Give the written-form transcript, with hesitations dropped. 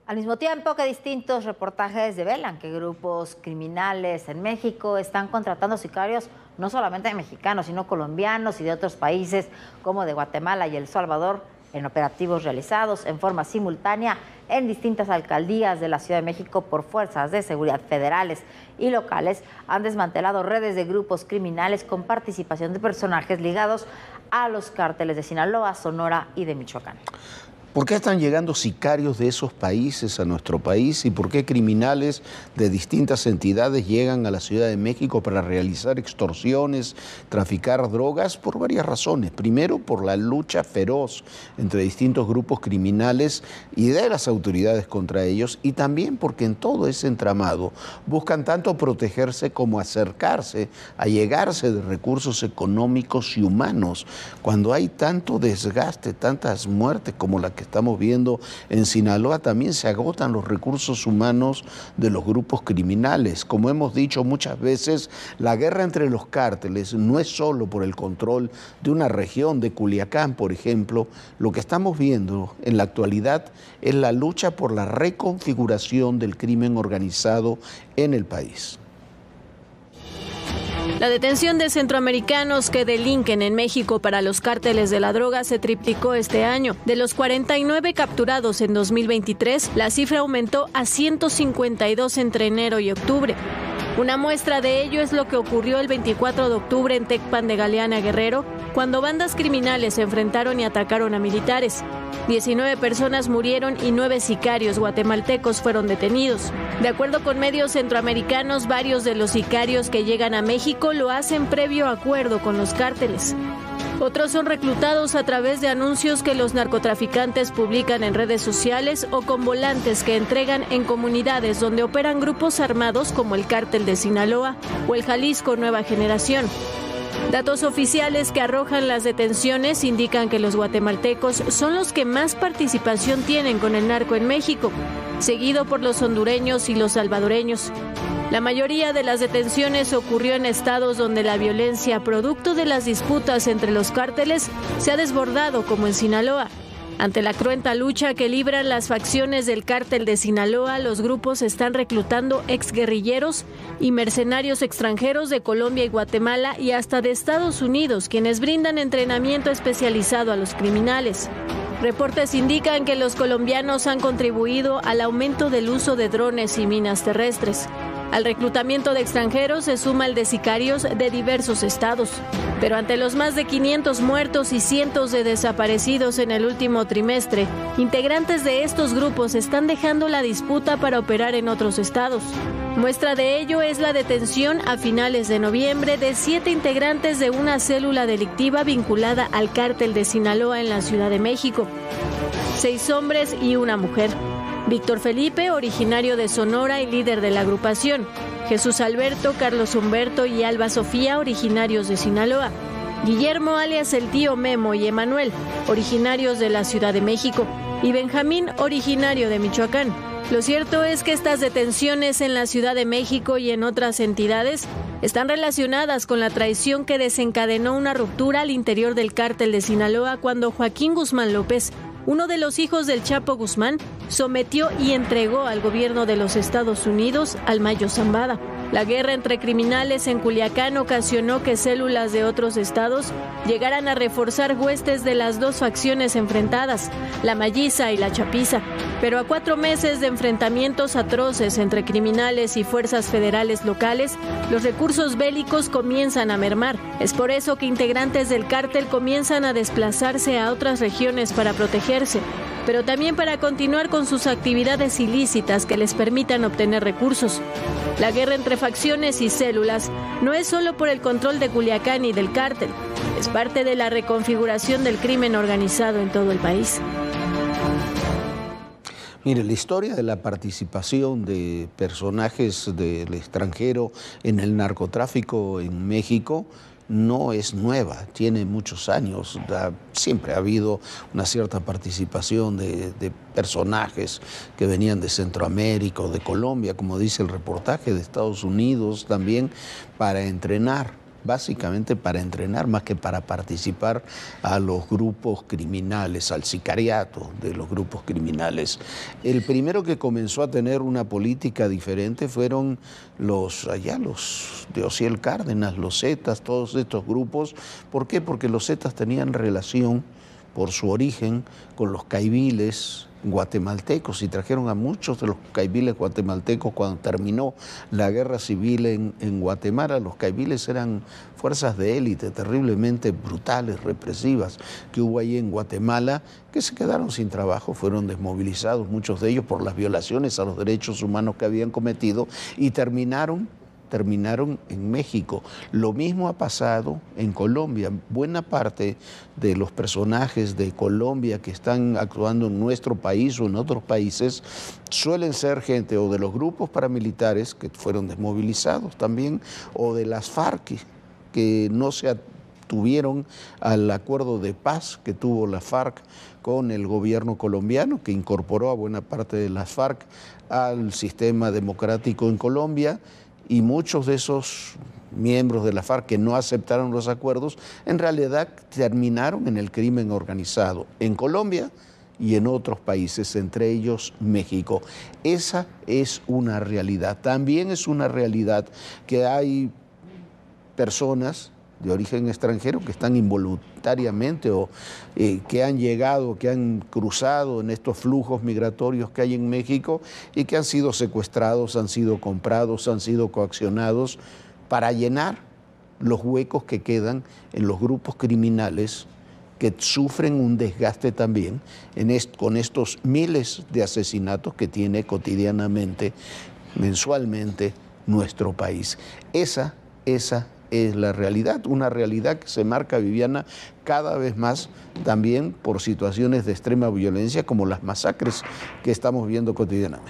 Al mismo tiempo que distintos reportajes develan que grupos criminales en México están contratando sicarios no solamente mexicanos, sino colombianos y de otros países como de Guatemala y El Salvador, en operativos realizados en forma simultánea en distintas alcaldías de la Ciudad de México por fuerzas de seguridad federales y locales, han desmantelado redes de grupos criminales con participación de personajes ligados a los cárteles de Sinaloa, Sonora y de Michoacán. ¿Por qué están llegando sicarios de esos países a nuestro país y por qué criminales de distintas entidades llegan a la Ciudad de México para realizar extorsiones, traficar drogas? Por varias razones. Primero, por la lucha feroz entre distintos grupos criminales y de las autoridades contra ellos, y también porque en todo ese entramado buscan tanto protegerse como acercarse, allegarse de recursos económicos y humanos. Cuando hay tanto desgaste, tantas muertes como la que estamos viendo en Sinaloa, también se agotan los recursos humanos de los grupos criminales. Como hemos dicho muchas veces, la guerra entre los cárteles no es solo por el control de una región, de Culiacán, por ejemplo. Lo que estamos viendo en la actualidad es la lucha por la reconfiguración del crimen organizado en el país. La detención de centroamericanos que delinquen en México para los cárteles de la droga se triplicó este año. De los 49 capturados en 2023, la cifra aumentó a 152 entre enero y octubre. Una muestra de ello es lo que ocurrió el 24 de octubre en Tecpan de Galeana, Guerrero, cuando bandas criminales se enfrentaron y atacaron a militares. 19 personas murieron y 9 sicarios guatemaltecos fueron detenidos. De acuerdo con medios centroamericanos, varios de los sicarios que llegan a México lo hacen previo acuerdo con los cárteles. Otros son reclutados a través de anuncios que los narcotraficantes publican en redes sociales o con volantes que entregan en comunidades donde operan grupos armados como el Cártel de Sinaloa o el Jalisco Nueva Generación. Datos oficiales que arrojan las detenciones indican que los guatemaltecos son los que más participación tienen con el narco en México, seguido por los hondureños y los salvadoreños. La mayoría de las detenciones ocurrió en estados donde la violencia, producto de las disputas entre los cárteles, se ha desbordado, como en Sinaloa. Ante la cruenta lucha que libran las facciones del Cártel de Sinaloa, los grupos están reclutando exguerrilleros y mercenarios extranjeros de Colombia y Guatemala y hasta de Estados Unidos, quienes brindan entrenamiento especializado a los criminales. Reportes indican que los colombianos han contribuido al aumento del uso de drones y minas terrestres. Al reclutamiento de extranjeros se suma el de sicarios de diversos estados. Pero ante los más de 500 muertos y cientos de desaparecidos en el último trimestre, integrantes de estos grupos están dejando la disputa para operar en otros estados. Muestra de ello es la detención a finales de noviembre de 7 integrantes de una célula delictiva vinculada al Cártel de Sinaloa en la Ciudad de México. 6 hombres y una mujer. Víctor Felipe, originario de Sonora y líder de la agrupación. Jesús Alberto, Carlos Humberto y Alba Sofía, originarios de Sinaloa. Guillermo, alias el tío Memo, y Emanuel, originarios de la Ciudad de México. Y Benjamín, originario de Michoacán. Lo cierto es que estas detenciones en la Ciudad de México y en otras entidades están relacionadas con la traición que desencadenó una ruptura al interior del Cártel de Sinaloa cuando Joaquín Guzmán López, uno de los hijos del Chapo Guzmán, sometió y entregó al gobierno de los Estados Unidos al Mayo Zambada. La guerra entre criminales en Culiacán ocasionó que células de otros estados llegaran a reforzar huestes de las dos facciones enfrentadas, la Malliza y la Chapiza. Pero a 4 meses de enfrentamientos atroces entre criminales y fuerzas federales locales, los recursos bélicos comienzan a mermar. Es por eso que integrantes del cártel comienzan a desplazarse a otras regiones para protegerse, pero también para continuar con sus actividades ilícitas que les permitan obtener recursos. La guerra entre facciones y células no es solo por el control de Culiacán y del cártel, es parte de la reconfiguración del crimen organizado en todo el país. Mire, la historia de la participación de personajes del extranjero en el narcotráfico en México no es nueva, tiene muchos años. Siempre ha habido una cierta participación de personajes que venían de Centroamérica o de Colombia, como dice el reportaje, de Estados Unidos también, para entrenar básicamente para entrenar más que para participar a los grupos criminales, al sicariato de los grupos criminales. El primero que comenzó a tener una política diferente fueron los de Osiel Cárdenas, los Zetas, todos estos grupos. ¿Por qué? Porque los Zetas tenían relación por su origen con los caibiles guatemaltecos y trajeron a muchos de los caibiles guatemaltecos cuando terminó la guerra civil en Guatemala. Los caibiles eran fuerzas de élite terriblemente brutales, represivas, que hubo ahí en Guatemala, que se quedaron sin trabajo, fueron desmovilizados, muchos de ellos por las violaciones a los derechos humanos que habían cometido, y terminaron en México. Lo mismo ha pasado en Colombia. Buena parte de los personajes de Colombia que están actuando en nuestro país o en otros países suelen ser gente o de los grupos paramilitares que fueron desmovilizados también, o de las FARC, que no se atuvieron al acuerdo de paz que tuvo la FARC con el gobierno colombiano, que incorporó a buena parte de las FARC al sistema democrático en Colombia. Y muchos de esos miembros de la FARC que no aceptaron los acuerdos, en realidad terminaron en el crimen organizado en Colombia y en otros países, entre ellos México. Esa es una realidad. También es una realidad que hay personas de origen extranjero que están involuntariamente o que han llegado, que han cruzado en estos flujos migratorios que hay en México y que han sido secuestrados, han sido comprados, han sido coaccionados para llenar los huecos que quedan en los grupos criminales que sufren un desgaste también con estos miles de asesinatos que tiene cotidianamente, mensualmente, nuestro país. Esa es la realidad, una realidad que se marca, Viviana, cada vez más también por situaciones de extrema violencia como las masacres que estamos viendo cotidianamente.